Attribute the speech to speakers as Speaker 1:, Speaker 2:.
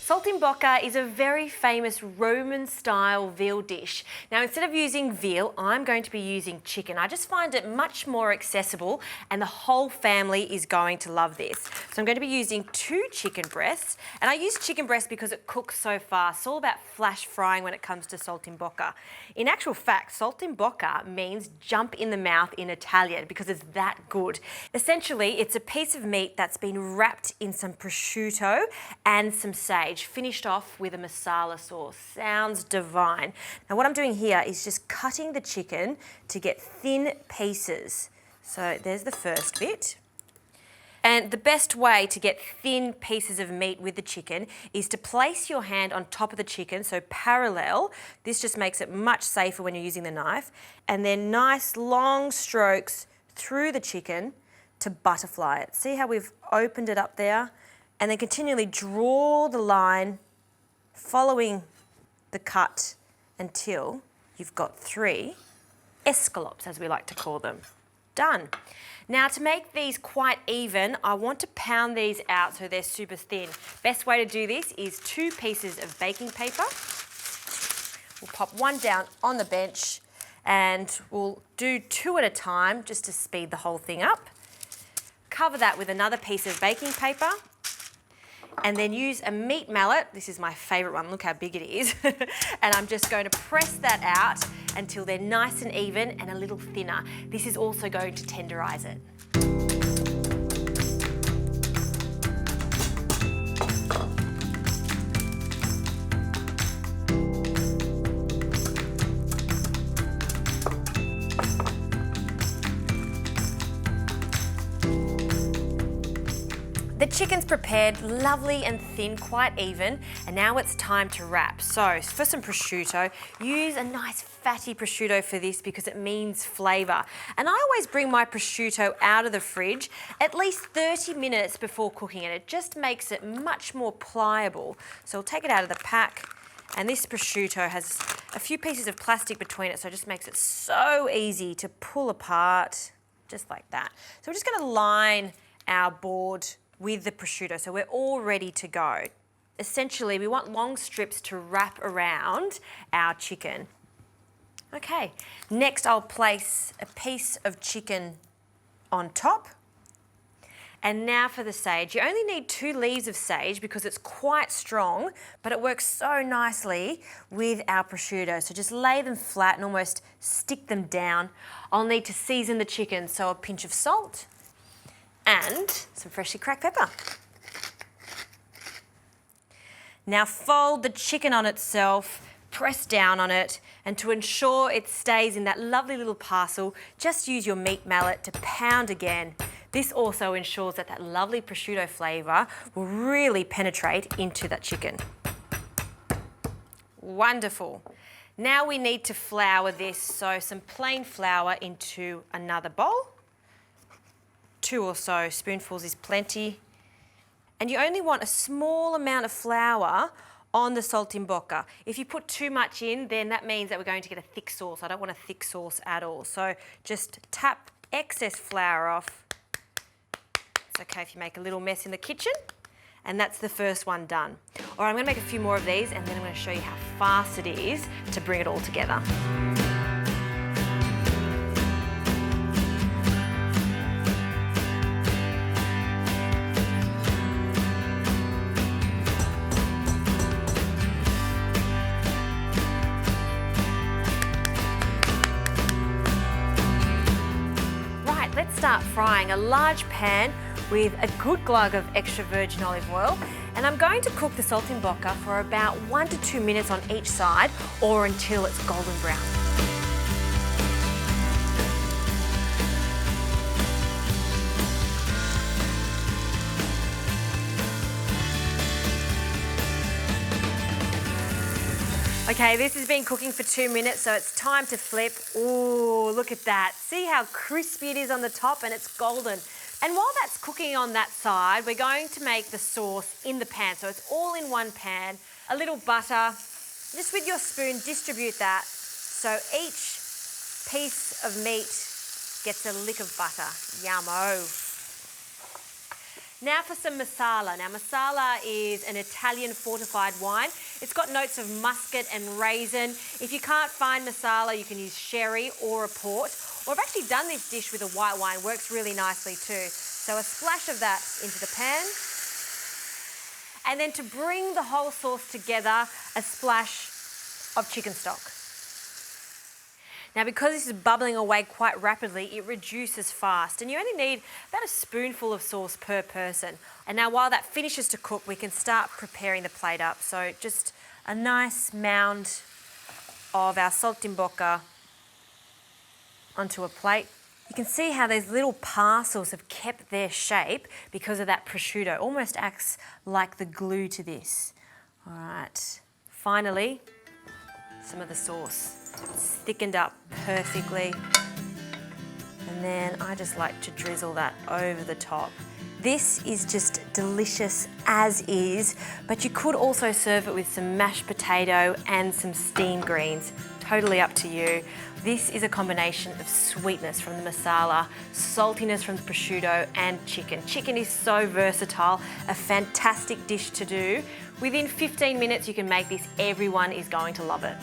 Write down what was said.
Speaker 1: Saltimbocca is a very famous Roman-style veal dish. Now, instead of using veal, I'm going to be using chicken. I just find it much more accessible and the whole family is going to love this. So I'm going to be using 2 chicken breasts, and I use chicken breast because it cooks so fast. It's all about flash frying when it comes to Saltimbocca. In actual fact, Saltimbocca means jump in the mouth in Italian because it's that good. Essentially, it's a piece of meat that's been wrapped in some prosciutto and some sage, finished off with a masala sauce. Sounds divine. Now what I'm doing here is just cutting the chicken to get thin pieces. So there's the first bit. And the best way to get thin pieces of meat with the chicken is to place your hand on top of the chicken, so parallel. This just makes it much safer when you're using the knife. And then nice long strokes through the chicken to butterfly it. See how we've opened it up there? And then continually draw the line following the cut until you've got 3 escallops, as we like to call them. Done. Now to make these quite even, I want to pound these out so they're super thin. Best way to do this is 2 pieces of baking paper. We'll pop one down on the bench and we'll do 2 at a time just to speed the whole thing up. Cover that with another piece of baking paper. And then use a meat mallet. This is my favourite one, look how big it is. And I'm just going to press that out until they're nice and even and a little thinner. This is also going to tenderize it. The chicken's prepared, lovely and thin, quite even, and now it's time to wrap. So for some prosciutto, use a nice fatty prosciutto for this because it means flavour. And I always bring my prosciutto out of the fridge at least 30 minutes before cooking it. It just makes it much more pliable. So we'll take it out of the pack, and this prosciutto has a few pieces of plastic between it, so it just makes it so easy to pull apart, just like that. So we're just going to line our board with the prosciutto, so we're all ready to go. Essentially, we want long strips to wrap around our chicken. Okay, next I'll place a piece of chicken on top. And now for the sage. You only need 2 leaves of sage because it's quite strong, but it works so nicely with our prosciutto. So just lay them flat and almost stick them down. I'll need to season the chicken, so a pinch of salt, and some freshly cracked pepper. Now fold the chicken on itself, press down on it, and to ensure it stays in that lovely little parcel, just use your meat mallet to pound again. This also ensures that that lovely prosciutto flavour will really penetrate into that chicken. Wonderful. Now we need to flour this, so some plain flour into another bowl. 2 or so spoonfuls is plenty. And you only want a small amount of flour on the Saltimbocca. If you put too much in, then that means that we're going to get a thick sauce. I don't want a thick sauce at all. So just tap excess flour off. It's okay if you make a little mess in the kitchen. And that's the first one done. All right, I'm going to make a few more of these and then I'm going to show you how fast it is to bring it all together. Let's start frying a large pan with a good glug of extra virgin olive oil, and I'm going to cook the Saltimbocca for about 1 to 2 minutes on each side or until it's golden brown. Okay, this has been cooking for 2 minutes, so it's time to flip. Ooh, look at that. See how crispy it is on the top and it's golden. And while that's cooking on that side, we're going to make the sauce in the pan. So it's all in one pan, a little butter. Just with your spoon, distribute that. So each piece of meat gets a lick of butter. Yummo. Now for some Marsala. Now Marsala is an Italian fortified wine. It's got notes of muscat and raisin. If you can't find Marsala, you can use sherry or a port. Or I've actually done this dish with a white wine, works really nicely too. So a splash of that into the pan. And then to bring the whole sauce together, a splash of chicken stock. Now because this is bubbling away quite rapidly, it reduces fast and you only need about a spoonful of sauce per person. And now while that finishes to cook, we can start preparing the plate up. So just a nice mound of our Saltimbocca onto a plate. You can see how these little parcels have kept their shape because of that prosciutto. Almost acts like the glue to this. All right, finally, some of the sauce. It's thickened up perfectly. And then I just like to drizzle that over the top. This is just delicious as is, but you could also serve it with some mashed potato and some steamed greens. Totally up to you. This is a combination of sweetness from the Marsala, saltiness from the prosciutto and chicken. Chicken is so versatile, a fantastic dish to do. Within 15 minutes you can make this, everyone is going to love it.